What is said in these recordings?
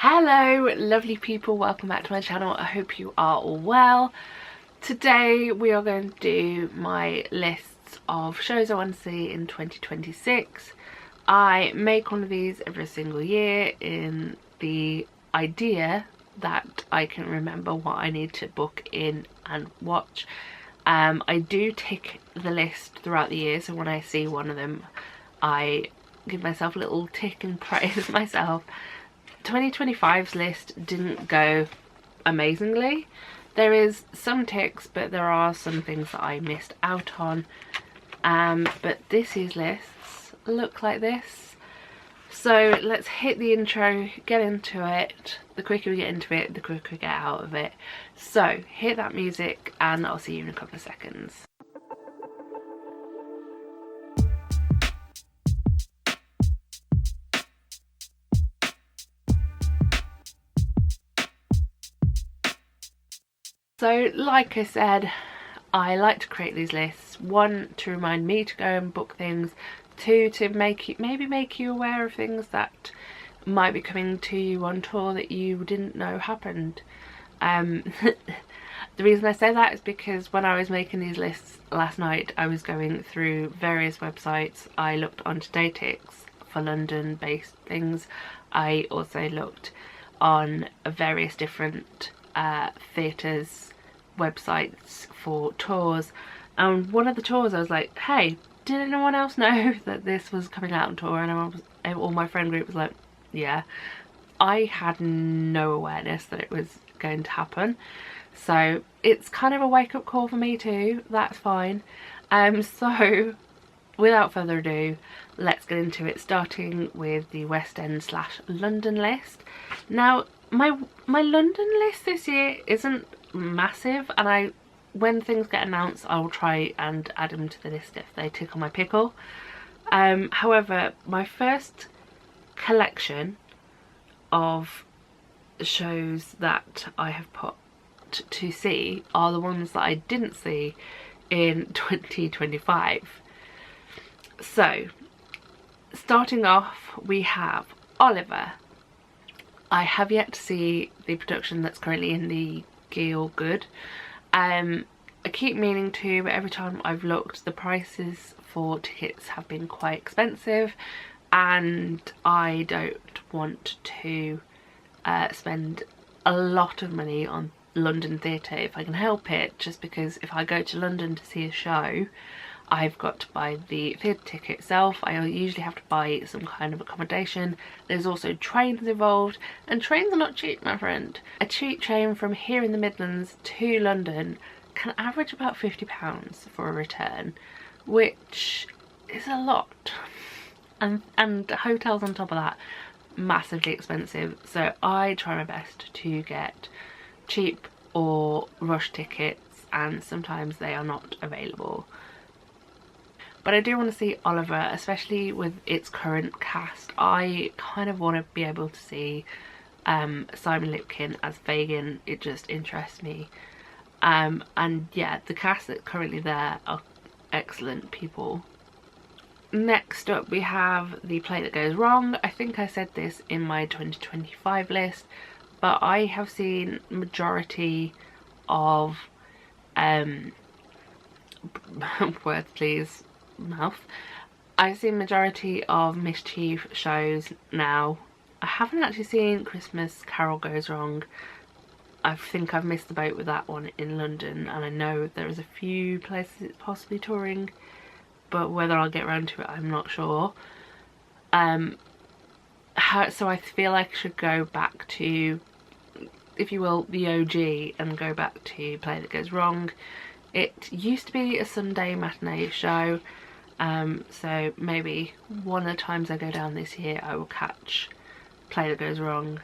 Hello lovely people, welcome back to my channel. I hope you are all well. Today we are going to do my lists of shows I want to see in 2026. I make one of these every single year in the idea that I can remember what I need to book in and watch. I do tick the list throughout the year, so when I see one of them I give myself a little tick and praise myself. 2025's list didn't go amazingly. There is some ticks, but there are some things that I missed out on. But this year's lists look like this. So let's hit the intro, get into it. The quicker we get into it, the quicker we get out of it. So hit that music and I'll see you in a couple of seconds. So like I said, I like to create these lists. One, to remind me to go and book things. Two, to maybe make you aware of things that might be coming to you on tour that you didn't know happened. The reason I say that is because when I was making these lists last night, I was going through various websites. I looked onto Datix for London based things. I also looked on various different theatres websites for tours, and one of the tours I was like, hey, did anyone else know that this was coming out on tour? And all my friend group was like, yeah. I had no awareness that it was going to happen, so it's kind of a wake-up call for me too. That's fine. So without further ado, let's get into it, starting with the West End / London list. Now my London list this year isn't massive, and when things get announced I will try and add them to the list if they tickle my pickle. However, my first collection of shows that I have put to see are the ones that I didn't see in 2025. So starting off, we have Oliver. I have yet to see the production that's currently in the Gielgud. I keep meaning to, but every time I've looked, the prices for tickets have been quite expensive, and I don't want to spend a lot of money on London theatre if I can help it, just because if I go to London to see a show, I've got to buy the theatre ticket itself. I usually have to buy some kind of accommodation. There's also trains involved, and trains are not cheap, my friend. A cheap train from here in the Midlands to London can average about £50 for a return, which is a lot. And hotels on top of that, massively expensive. So I try my best to get cheap or rush tickets, and sometimes they are not available. But I do want to see Oliver, especially with its current cast. I kind of want to be able to see Simon Lipkin as Fagin. It just interests me. And yeah, the cast that's currently there are excellent people. Next up we have The Play That Goes Wrong. I think I said this in my 2025 list, but I have seen majority of words please, mouth. I've seen majority of Mischief shows now. I haven't actually seen Christmas Carol Goes Wrong. I think I've missed the boat with that one in London, and I know there is a few places it's possibly touring, but whether I'll get around to it I'm not sure. So I feel like I should go back to, if you will, the OG and go back to Play That Goes Wrong. It used to be a Sunday matinee show, so maybe one of the times I go down this year I will catch Play That Goes Wrong.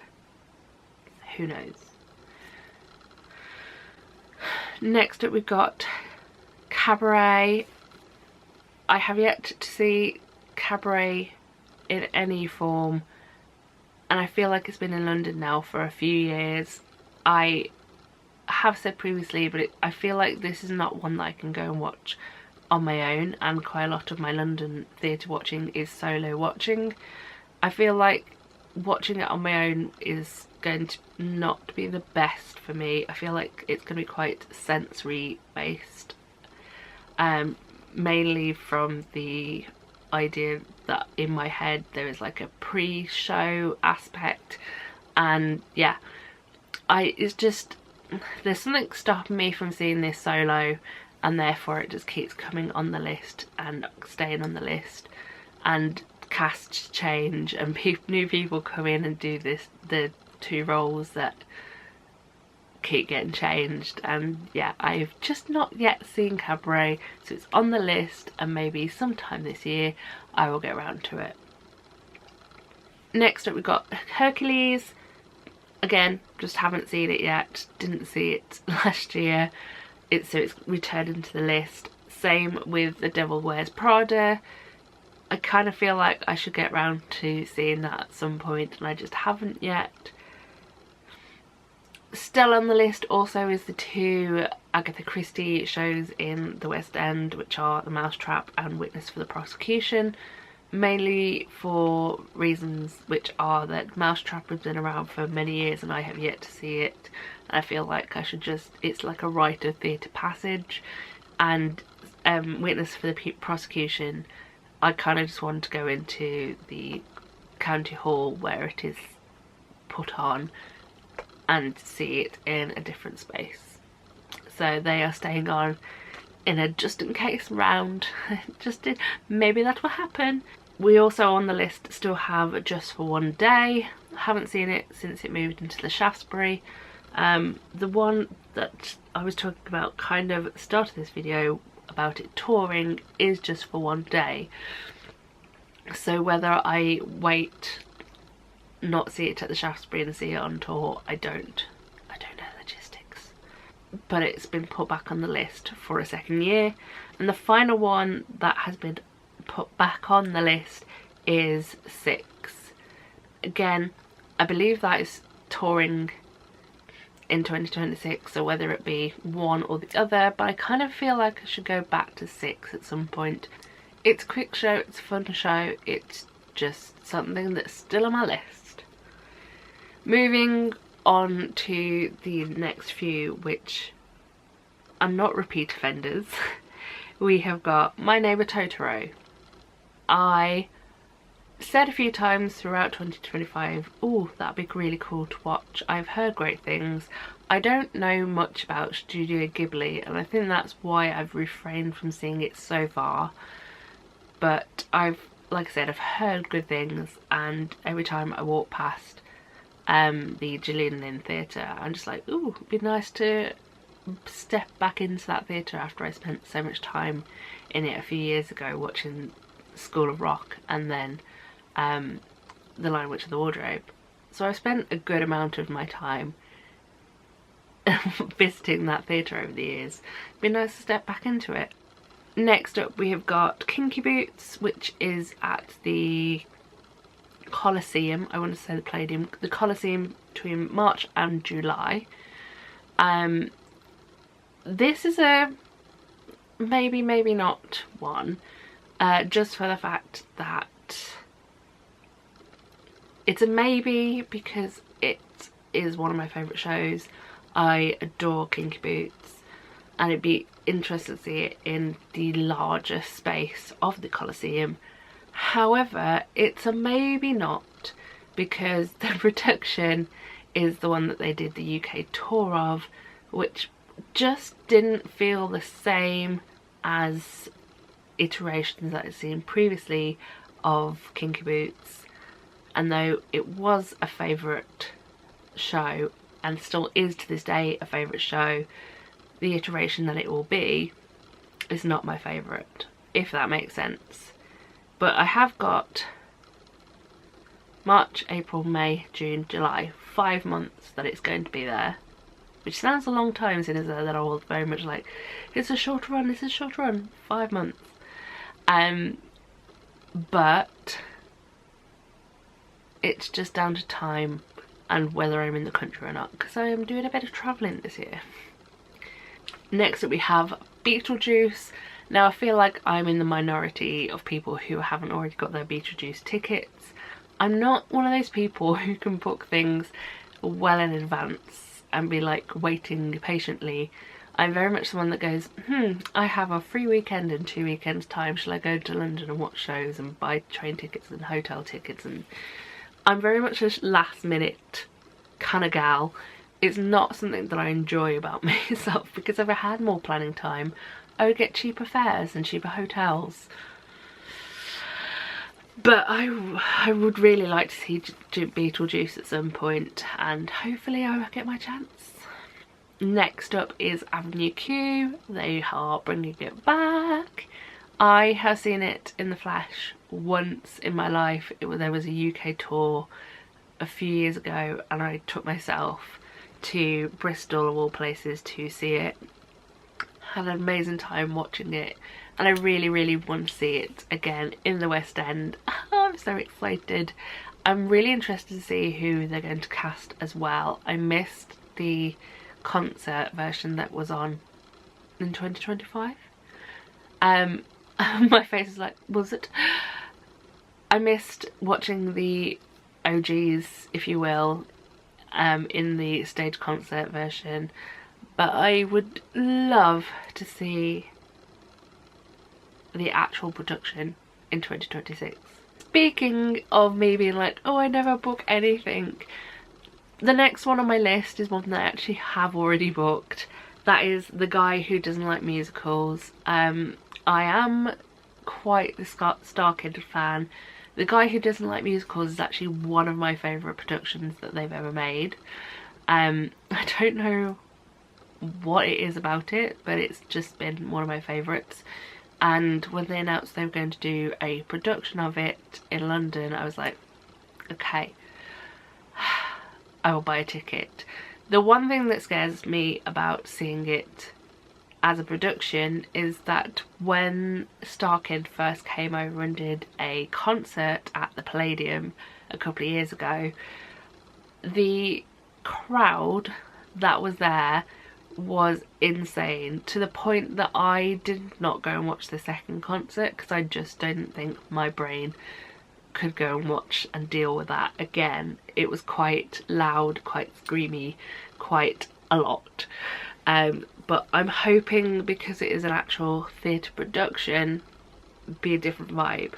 Who knows? Next up we've got Cabaret. I have yet to see Cabaret in any form, and I feel like it's been in London now for a few years. I have said previously, but I feel like this is not one that I can go and watch on my own, and quite a lot of my London theatre watching is solo watching. I feel like watching it on my own is going to not be the best for me. I feel like it's going to be quite sensory based, mainly from the idea that in my head there is like a pre-show aspect, and yeah, it's just, there's something stopping me from seeing this solo, and therefore it just keeps coming on the list and staying on the list, and casts change and new people come in and do the two roles that keep getting changed. And yeah, I've just not yet seen Cabaret, so it's on the list, and maybe sometime this year I will get around to it. Next up we've got Hercules. Again, just haven't seen it yet, didn't see it last year, so it's returned into the list. Same with The Devil Wears Prada. I kind of feel like I should get round to seeing that at some point, and I just haven't yet. Still on the list also is the two Agatha Christie shows in the West End, which are The Mousetrap and Witness for the Prosecution, mainly for reasons which are that Mousetrap has been around for many years and I have yet to see it. I feel like I should just, it's like a rite of theatre passage, and Witness for the Prosecution, I kind of just want to go into the county hall where it is put on and see it in a different space. So they are staying on in a just in case round. Maybe that will happen. We also on the list still have Just for One Day. I haven't seen it since it moved into the Shaftesbury. The one that I was talking about kind of at the start of this video about it touring is Just for One Day. So whether I wait, not see it at the Shaftesbury and see it on tour, I don't know logistics. But it's been put back on the list for a second year. And the final one that has been put back on the list is Six. Again, I believe that is touring in 2026, so whether it be one or the other, but I kind of feel like I should go back to Six at some point. It's a quick show, it's a fun show, it's just something that's still on my list. Moving on to the next few, which are not repeat offenders, we have got My Neighbour Totoro. I said a few times throughout 2025, oh, that'd be really cool to watch. I've heard great things. I don't know much about Studio Ghibli, and I think that's why I've refrained from seeing it so far. But like I said, I've heard good things, and every time I walk past the Gillian Lynn Theatre, I'm just like, ooh, it'd be nice to step back into that theatre after I spent so much time in it a few years ago watching School of Rock and then The Lion, Witch and the Wardrobe. So I've spent a good amount of my time visiting that theatre over the years. It'd be nice to step back into it. Next up we have got Kinky Boots, which is at the Coliseum, I want to say the Palladium, the Coliseum between March and July. This is a maybe not one, just for the fact that it's a maybe because it is one of my favourite shows. I adore Kinky Boots, and it'd be interesting to see it in the larger space of the Coliseum. However, it's a maybe not because the production is the one that they did the UK tour of, which just didn't feel the same as iterations that I'd seen previously of Kinky Boots. And though it was a favourite show and still is to this day a favourite show, the iteration that it will be is not my favourite, if that makes sense. But I have got March, April, May, June, July, 5 months that it's going to be there, which sounds a long time since that I was very much like, it's a short run, it's a short run, 5 months. But it's just down to time and whether I'm in the country or not, because I am doing a bit of travelling this year. Next up we have Beetlejuice. Now I feel like I'm in the minority of people who haven't already got their Beetlejuice tickets. I'm not one of those people who can book things well in advance and be like waiting patiently. I'm very much the one that goes, I have a free weekend in 2 weekends time, shall I go to London and watch shows and buy train tickets and hotel tickets? And I'm very much a last minute kind of gal. It's not something that I enjoy about myself, because if I had more planning time I would get cheaper fares and cheaper hotels. But I would really like to see Beetlejuice at some point, and hopefully I will get my chance. Next up is Avenue Q. They are bringing it back. I have seen it in the flesh once in my life. There was a UK tour a few years ago and I took myself to Bristol of all places to see it. Had an amazing time watching it, and I really want to see it again in the West End. I'm so excited. I'm really interested to see who they're going to cast as well. I missed the concert version that was on in 2025. My face is like, was it? I missed watching the OGs, if you will, in the stage concert version, but I would love to see the actual production in 2026. Speaking of me being like, oh, I never book anything, the next one on my list is one that I actually have already booked. That is The Guy Who Doesn't Like Musicals. I am quite the Starkid fan. The Guy Who Doesn't Like Musicals is actually one of my favourite productions that they've ever made. I don't know what it is about it, but it's just been one of my favourites. And when they announced they were going to do a production of it in London, I was like, okay, I will buy a ticket. The one thing that scares me about seeing it as a production is that when Starkid first came over and did a concert at the Palladium a couple of years ago, the crowd that was there was insane, to the point that I did not go and watch the second concert because I just don't think my brain could go and watch and deal with that again. It was quite loud, quite screamy, quite a lot. But I'm hoping, because it is an actual theatre production, be a different vibe.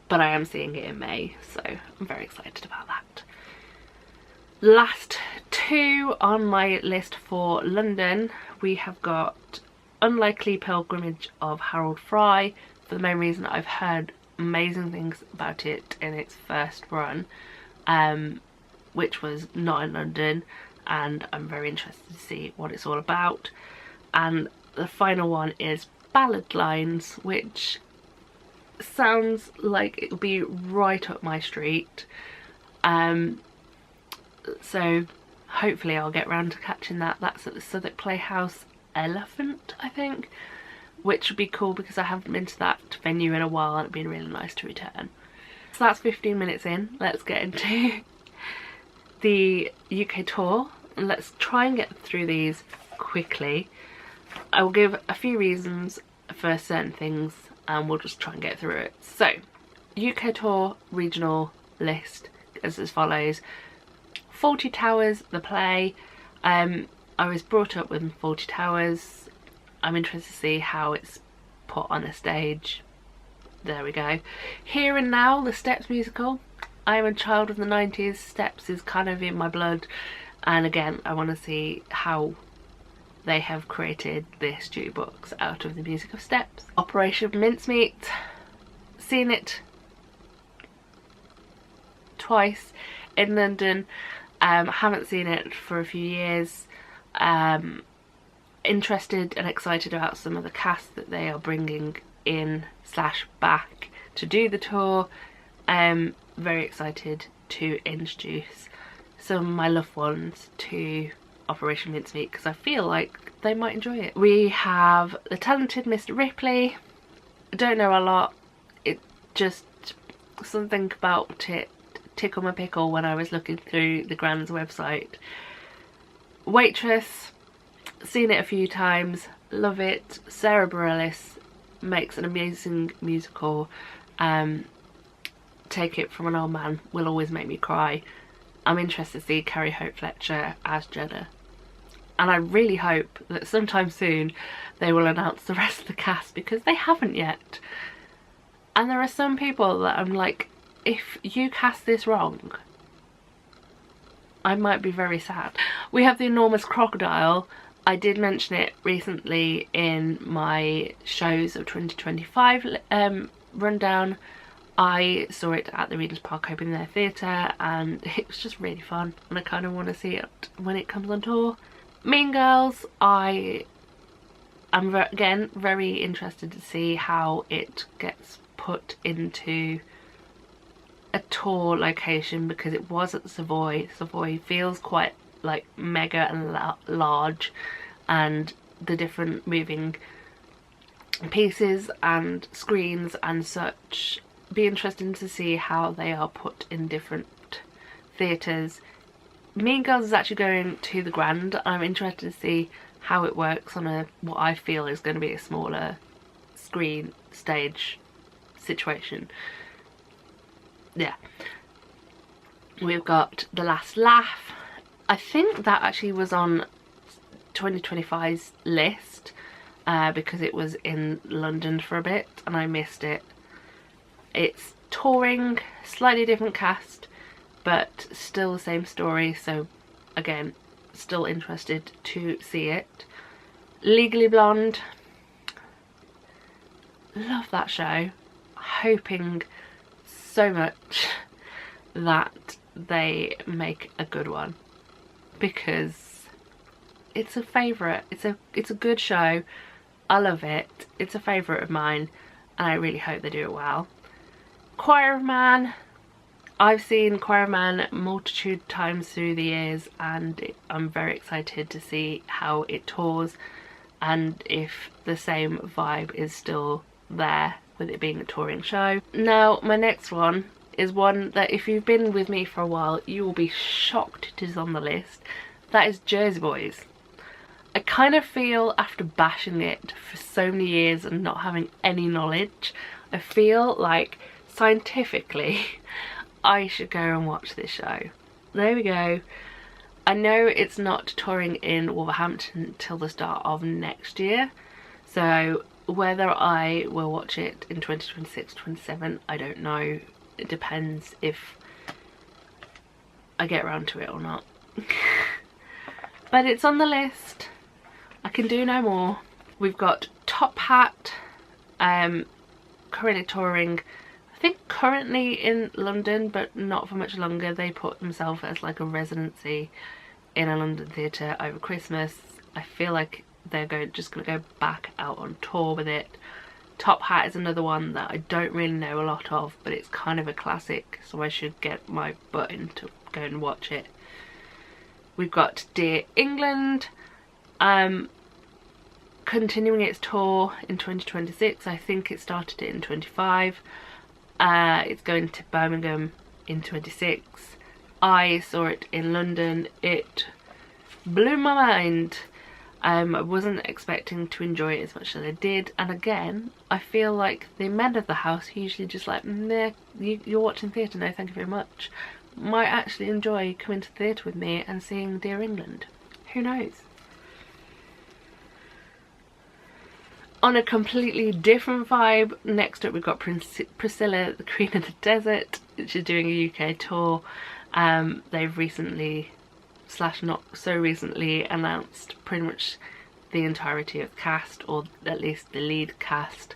But I am seeing it in May, so I'm very excited about that. Last two on my list for London, we have got Unlikely Pilgrimage of Harold Fry, for the main reason I've heard amazing things about it in its first run, which was not in London, and I'm very interested to see what it's all about. And the final one is Ballad Lines, which sounds like it would be right up my street. So hopefully I'll get round to catching that. That's at the Southwark Playhouse Elephant, I think, which would be cool because I haven't been to that venue in a while and it'd been really nice to return. So that's 15 minutes in. Let's get into the UK tour and let's try and get through these quickly. I will give a few reasons for certain things and we'll just try and get through it. So, UK tour regional list is as follows. Fawlty Towers, the play. I was brought up with Fawlty Towers. I'm interested to see how it's put on a stage. There we go. Here and Now, the Steps musical. I am a child of the 90s. Steps is kind of in my blood. And again, I want to see how they have created this jukebox out of the music of Steps. Operation Mincemeat. Seen it twice in London. Haven't seen it for a few years. Interested and excited about some of the cast that they are bringing in / back to do the tour. Very excited to introduce some of my loved ones to Operation Mincemeat because I feel like they might enjoy it. We have the talented Mr. Ripley. I don't know a lot. It just something about it tickled my pickle when I was looking through the Grand's website. Waitress, seen it a few times, love it. Sarah Bareilles makes an amazing musical. Take It From an Old Man will always make me cry. I'm interested to see Carrie Hope Fletcher as Jeddah. And I really hope that sometime soon they will announce the rest of the cast, because they haven't yet. And there are some people that I'm like, if you cast this wrong, I might be very sad. We have The Enormous Crocodile. I did mention it recently in my shows of 2025 rundown. I saw it at the Regent's Park Open Air Theatre and it was just really fun, and I kind of want to see it when it comes on tour. Mean Girls, I am again very interested to see how it gets put into a tour location, because it was at the Savoy. Savoy feels quite like mega and large, and the different moving pieces and screens and such. Be interesting to see how they are put in different theatres. Mean Girls is actually going to the Grand. I'm interested to see how it works on a what I feel is going to be a smaller screen stage situation. Yeah. We've got The Last Laugh. I think that actually was on 2025's list because it was in London for a bit and I missed it. It's touring, slightly different cast, but still the same story, so again, still interested to see it. Legally Blonde. Love that show. Hoping so much that they make a good one, because it's a favourite. It's a good show. I love it. It's a favourite of mine and I really hope they do it well. Choir of Man. I've seen Choir of Man multitude times through the years and I'm very excited to see how it tours and if the same vibe is still there with it being a touring show. Now my next one is one that if you've been with me for a while you will be shocked it is on the list. That is Jersey Boys. I kind of feel, after bashing it for so many years and not having any knowledge, I feel like scientifically I should go and watch this show. There we go. I know it's not touring in Wolverhampton till the start of next year, so whether I will watch it in 2026, 27, I don't know. It depends if I get around to it or not. But it's on the list. I can do no more. We've got Top Hat, currently touring, I think currently in London, but not for much longer. They put themselves as like a residency in a London theatre over Christmas. I feel like they're just going to go back out on tour with it. Top Hat is another one that I don't really know a lot of, but it's kind of a classic, so I should get my butt in to go and watch it. We've got Dear England, continuing its tour in 2026. I think it started it in 25. It's going to Birmingham in 26. I saw it in London. It blew my mind. I wasn't expecting to enjoy it as much as I did, and again I feel like the men of the house usually just like, meh, you're watching theatre, no thank you very much, might actually enjoy coming to theatre with me and seeing Dear England. Who knows? On a completely different vibe, next up we've got Priscilla, the Queen of the Desert. She's doing a UK tour. They've recently, / not so recently, announced pretty much the entirety of the cast, or at least the lead cast.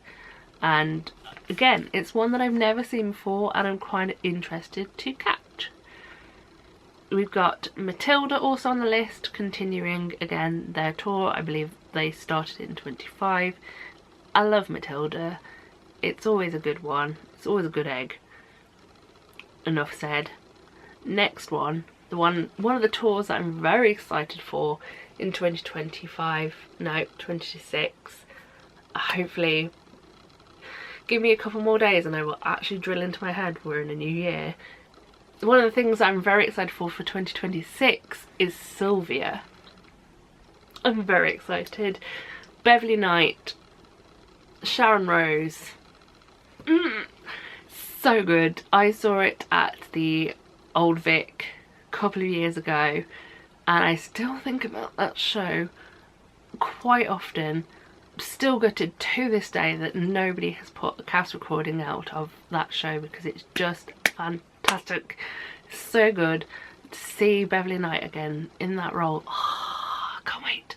And again, it's one that I've never seen before and I'm quite interested to catch. We've got Matilda also on the list, continuing again their tour. I believe they started in 25. I love Matilda. It's always a good one. It's always a good egg. Enough said. Next one, one of the tours that I'm very excited for in 2025, no, 26. Hopefully, give me a couple more days and I will actually drill into my head we're in a new year. One of the things I'm very excited for 2026 is Sylvia. I'm very excited. Beverly Knight, Sharon Rose. so good. I saw it at the Old Vic a couple of years ago, and I still think about that show quite often. Still gutted to this day that nobody has put a cast recording out of that show, because it's just fantastic. So good to see Beverly Knight again in that role. Oh, I can't wait.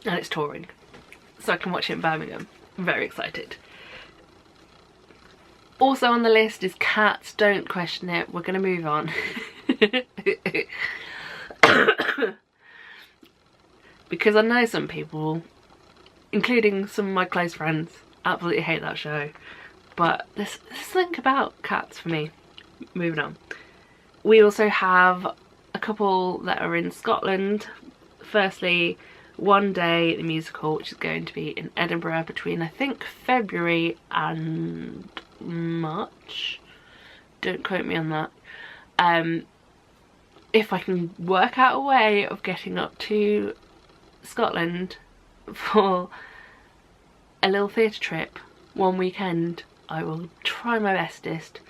And it's touring, so I can watch it in Birmingham. I'm very excited. Also on the list is Cats. Don't question it, we're going to move on. Because I know some people, including some of my close friends, absolutely hate that show. But there's something about Cats for me. Moving on. We also have a couple that are in Scotland. Firstly, One Day the musical, which is going to be in Edinburgh between, I think, February and March. Don't quote me on that. If I can work out a way of getting up to Scotland for a little theatre trip one weekend, I will try my bestest,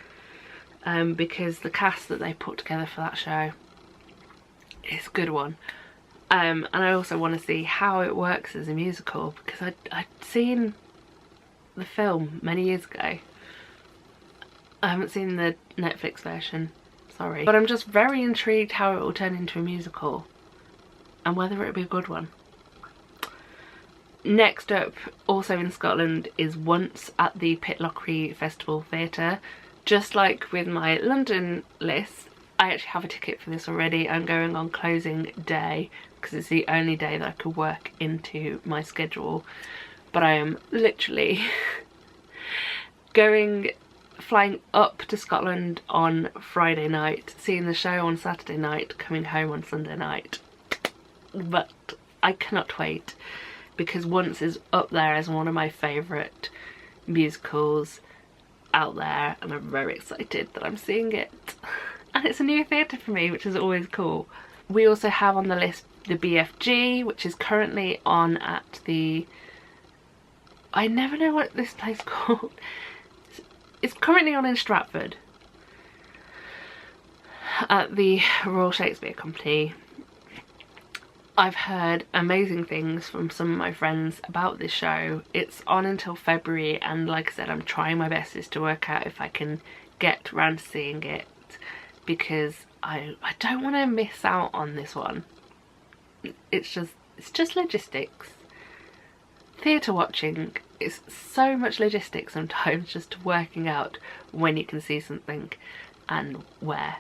because the cast that they put together for that show is a good one. And I also want to see how it works as a musical, because I'd seen the film many years ago. I haven't seen the Netflix version, sorry. But I'm just very intrigued how it will turn into a musical, and whether it'll be a good one. Next up, also in Scotland, is Once at the Pitlochry Festival Theatre. Just like with my London list, I actually have a ticket for this already. I'm going on closing day, because it's the only day that I could work into my schedule. But I am literally flying up to Scotland on Friday night, seeing the show on Saturday night, coming home on Sunday night. But I cannot wait, because Once is up there as one of my favourite musicals out there, and I'm very excited that I'm seeing it. And it's a new theatre for me, which is always cool. We also have on the list the BFG, which is currently on at the... I never know what this place is called. It's currently on in Stratford at the Royal Shakespeare Company. I've heard amazing things from some of my friends about this show. It's on until February, and like I said, I'm trying my bestest to work out if I can get around to seeing it, because I don't want to miss out on this one. It's just logistics. Theatre watching is so much logistics sometimes, just working out when you can see something and where.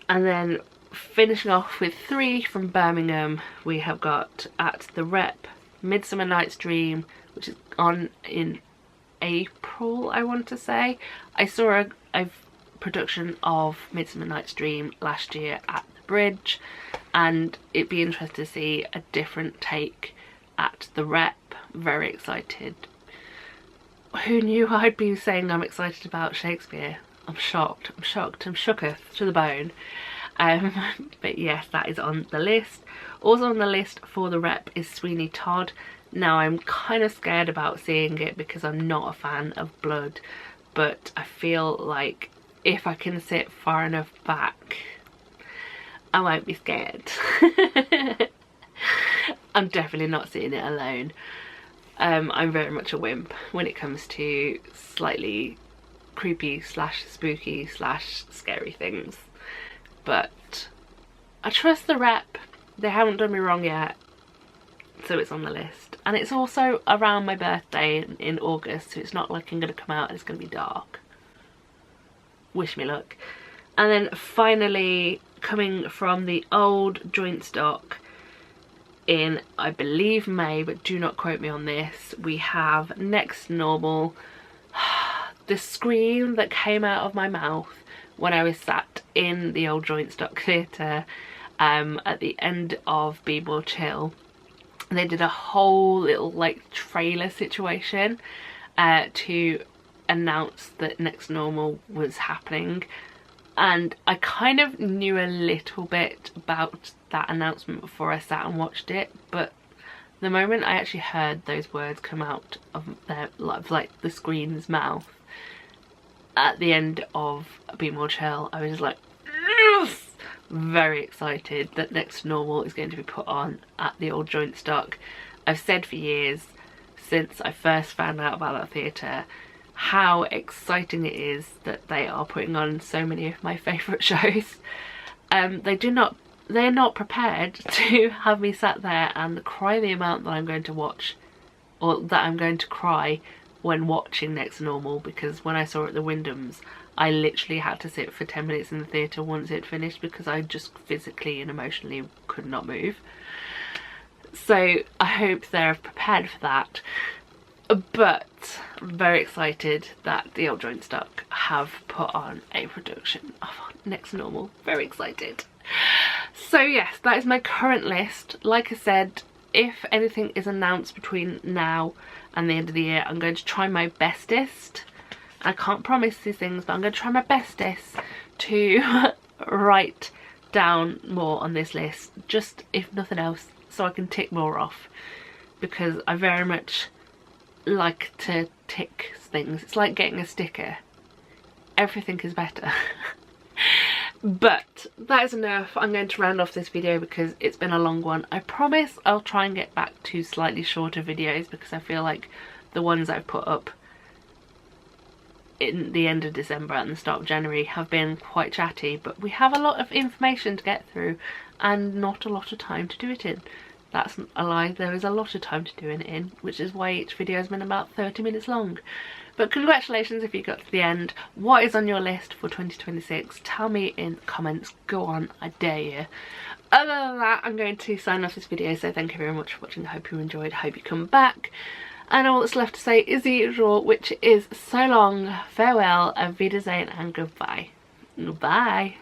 And then finishing off with 3 from Birmingham, we have got at the Rep Midsummer Night's Dream, which is on in April, I want to say. I saw a production of Midsummer Night's Dream last year at the Bridge, and it'd be interesting to see a different take at the Rep. Very excited. Who knew I'd be saying I'm excited about Shakespeare? I'm shocked, I'm shooketh to the bone. But yes, that is on the list. Also on the list for the Rep is Sweeney Todd. Now I'm kind of scared about seeing it because I'm not a fan of blood, but I feel like if I can sit far enough back, I won't be scared. I'm definitely not seeing it alone. I'm very much a wimp when it comes to slightly creepy slash spooky slash scary things. But I trust the Rep. They haven't done me wrong yet, so it's on the list. And it's also around my birthday in August, so it's not like I'm going to come out and it's going to be dark. Wish me luck. And then finally, coming from the old joint stock in, I believe, May, but do not quote me on this, we have Next Normal. The scream that came out of my mouth when I was sat in the old joint stock theatre at the end of Be More Chill. They did a whole little like trailer situation to announce that Next Normal was happening, and I kind of knew a little bit about that announcement before I sat and watched it, but the moment I actually heard those words come out of their like the screen's mouth, at the end of Be More Chill, I was just like, yes! Very excited that Next to Normal is going to be put on at the Old Joint Stock. I've said for years, since I first found out about that theatre, how exciting it is that they are putting on so many of my favourite shows. They're not prepared to have me sat there and cry the amount that I'm going to watch, or that I'm going to cry when watching Next to Normal, because when I saw it at the Wyndhams, I literally had to sit for 10 minutes in the theatre once it finished because I just physically and emotionally could not move. So I hope they're prepared for that. But I'm very excited that the Old Joint Stock have put on a production of Next to Normal. Very excited. So yes, that is my current list. Like I said, if anything is announced between now and the end of the year, I'm going to try my bestest. I can't promise these things, but I'm going to try my bestest to write down more on this list, just if nothing else, so I can tick more off, because I very much like to tick things. It's like getting a sticker. Everything is better. But that is enough. I'm going to round off this video because it's been a long one. I promise I'll try and get back to slightly shorter videos, because I feel like the ones I've put up in the end of December and the start of January have been quite chatty, but we have a lot of information to get through and not a lot of time to do it in. That's a lie, there is a lot of time to do it in, which is why each video has been about 30 minutes long. But congratulations if you got to the end. What is on your list for 2026? Tell me in the comments. Go on, I dare you. Other than that, I'm going to sign off this video, so thank you very much for watching. I hope you enjoyed, I hope you come back. And all that's left to say is the usual, which is so long, farewell, auf Wiedersehen and goodbye. Goodbye.